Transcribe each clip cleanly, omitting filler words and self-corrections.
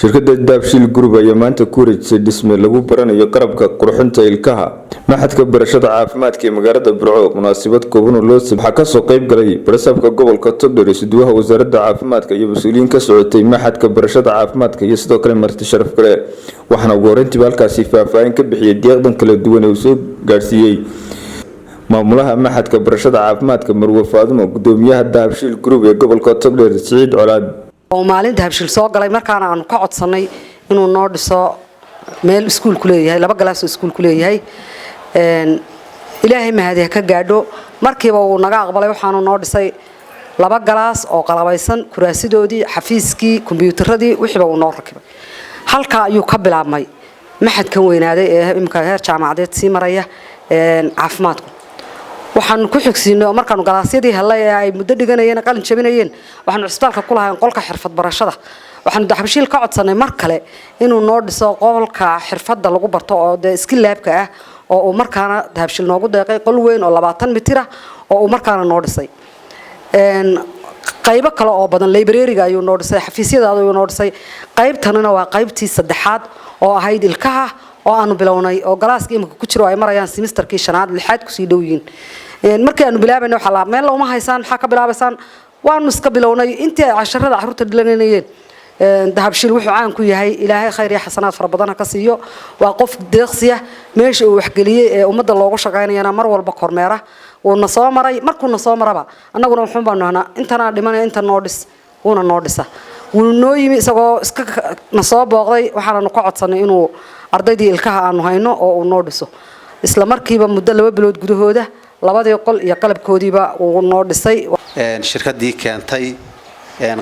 shirkadda Daabshiil Group ayaa maanta ku wareejisay dhisme lagu baranayo qarabka qurxinta ilkaha maxadka barashada caafimaadka ee magaalada Burco munaasabad kooban oo loo sameeyay ka soo qayb galay barasabka gobolka Togdheer Suduwaha wasaaradda caafimaadka iyo mas'uuliyiin ka socotay maxadka barashada caafimaadka iyo sidoo kale marti sharaf kale waxaana ugu horeyntii halkaasi faahfaahin ka bixiyay deeqdan kala duwan ee soo gaarsiiyay maamulaha maxadka barashada caafimaadka Marwo Faadimo gudoomiyaha Daabshiil Group ee gobolka Togdheer Siciid Colaad oo maalin Daabshiil soo galay markaan aan ka codsanay inuu noo dhiso meel iskuul ku leeyahay laba galaas oo iskuul ku leeyahay ilaahay mahadiya ka gaadho markiiba uu naga aqbalay waxaanu noo dhisay laba galaas oo qalabaysan kuraasidoodii xafiiskii kombiyuutarradii wixiiba uu noo rakibay halka ayuu ka bilaabmay maxadkan weynaaday ee imka heer jaamacadeed sii maraya caafimaadku waxaan ku xigsiinay markaan galaasyadii helay ay muddo dhiganayeen qalin jabinayeen waxaan cisbitaalka ku lahayn qolka xirfad barashada waxaan Daabshiil ka codsanay mar kale inuu noo dhiso qolka xirfadda lagu barto oo skill labka ah oo uu markaana Daabshiil noogu deeqay qol weyn oo 20 mitir ah oo uu markaana noo dhisay qaybo kale oo badan library-ga ayuu noo dhisay xafiisyada ayuu noo dhisay qaybtanina waa qaybtii saddexaad oo ahayd ilkaha oo aanu bilownay oo galaaska imka ku jiro ay marayaan semesterkii shanaad lixaad ku sii dhow yihiin markii aanu bilaabayno waxa la meel looma haysan waxa ka bilaabaysan waanu iska bilownay intii ay casharada carruurta dhilanayeen Daabshiil wuxuu caan ku yahay ilaahay khayr iyo xasanaad fara badan ka siiyo waa qof deeqsiya meesha uu wax galiyay ee ummadda loogu shaqaynayna mar walba kormeera uu soo maray markuu soo maraba annaguna waxaan baanaana intana dhimanay inta noo dhis una noo dhisa wuu noo yimi isagoo iska soo booqday waxaanu ka codsanay inuu ardaydii ilkaha aanu hayno oo uu noo dhiso isla markiiba muddo 2 bilood gudahooda labadii qol iyo qalabkoodiiba uu noo dhisay shirkadii keentay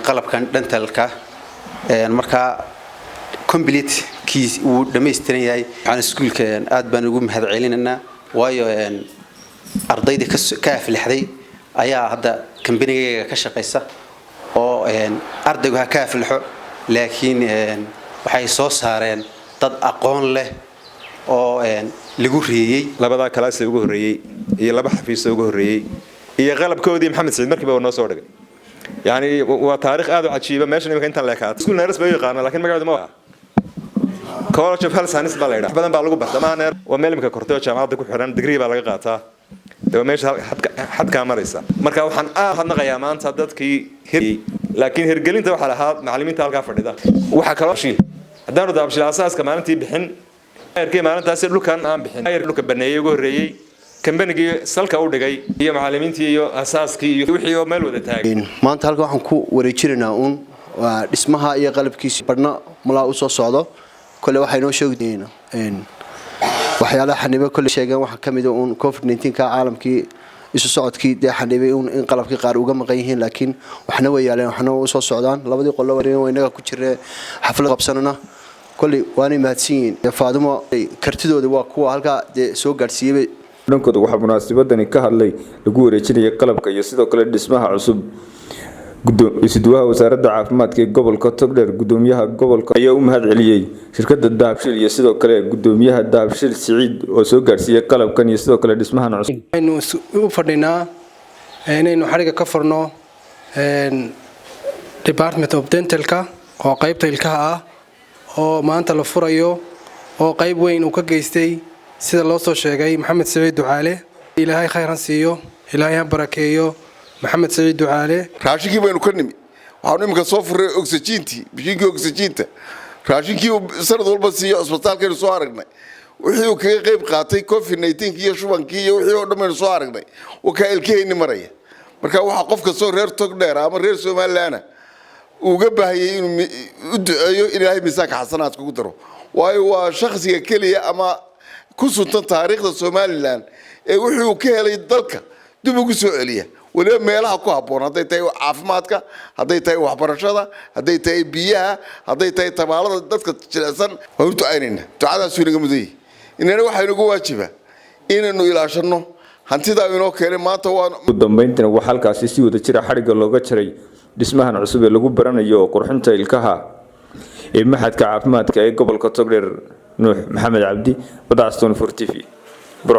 qalabkan dentalka marka complete kiis uu dhameystiran yahay aan iskuulka aad baan ugu mahadcelinaynaa waayo ardayda ka aflixday ayaa hadda company-ga ka shaqeysa oo ardaygu ka aflixo laakiin waxay soo saareen dad aqoon leh oo lagu reeyay labada kalaas ugu horeeyay iyo laba xafiis ugu horeeyay iyo qalabkoodii Maxamed Saciid markiiba noo soo dhigay يعني وتاريخ هذا عجيبة ماشي نمكن أنت لكات سكول نرس بيقارن لكن ما قاعد ما كورة شوف هل سانس بالله بدن بالغو بحتمان وملك كورتو جامعة كل حران دقري بالغ قاتا لو ماشي حد كاميرا يسا مركا وحن هذا قيامان صدق كي هري لكن هرجلين تروح على هذا معلمين تلقى فردا وحكوا شيء دارو Daabshiil أساس كمان أنتي بحن كي ما أنت أسير لو كان عم بحن لو كبنيه يقول ريي كمبنيجي سلك أو دقي هي معلمينتي يو أساس كي يوحي يوم ملو ده تاج ما أنت هالك وحنا كو وريتشرنا أون واسمها هي قلب كيس برنا ملا أوصل صعدة كل واحد نوشوا جدينا وحياة حنيبة كل شيء جا واحد كم يدون كوفيد-19 كعالم كي يسوع صعد كي ده حنيبة أون انقلب كي قارو جم غيهين لكن وحنا وياه وحنا وصل صعدان لا بدي قلنا ورينا وينك كتير حفلة قبسنا كل واني مهتسين يا فاطمة كرتدو ده واقوى هالك ده سوق قرسية dhankooda waxa munaasabadani ka hadlay lagu wareejinayay qalabka iyo sidoo kale dhismaha cusub Suduwaha wasaaradda caafimaadka ee gobolka Togdheer gudoomiyaha gobolka ayaa u mahad celiyay shirkadda Daabshiil iyo sidoo kale gudoomiyaha Daabshiil Siciid oo soo gaarsiiyay qalabkan iyo sidoo kale dhismahan cusub aynu u fadhinaa inaynu xariga ka furno Department of Dentalka oo qaybta ilkaha ah oo maanta la furayo oo qayb weyn uu ka geystay sida loo soo sheegay Maxamed Saciid Ducaale ilaahay khayran siiyo ilaahay barakeeyo Maxamed Saciid Ducaale raashinkii baynu ka nimi waxaan imka soo furay oxygen-ta raashinkii sanad walba siiyo isbitaalkeenu soo aragnay wixii uu kaga qayb qaatay COVID-19 iyo shubankii iyo wixii oo dhammaan soo aragnay oo ka ilkahayni maraya marka waxa qofka soo reer Togdheer ama reer Soomaaliland uga baahayay inuu u duceeyo ilaahay miisaanka xasanaadka ku daro waayo waa shakhsiga kaliya ama كوسنت تاريخ الصوماليلان وحيو كهلي دلك دبوا كسو عليا ولا ميلها كوابون هذا تاي عافماتك هذا تاي وحبرشة هذا تاي بيها هذا تاي تبالة دتك تجلسن وانتو عينين تعال سوينا كمدي إننا واحد نقول واجبه إنه يلاشنه هنتي دا إنه كريم ما توان قدام بينتنا وحال كاسيسي وتشرح حرق اللغة شري دسمها عصبة اللغة برنا يو قرحنتا الكها المحد كعافماتك قبل كتغير نوح محمد عبدي وضع ستون فور تي في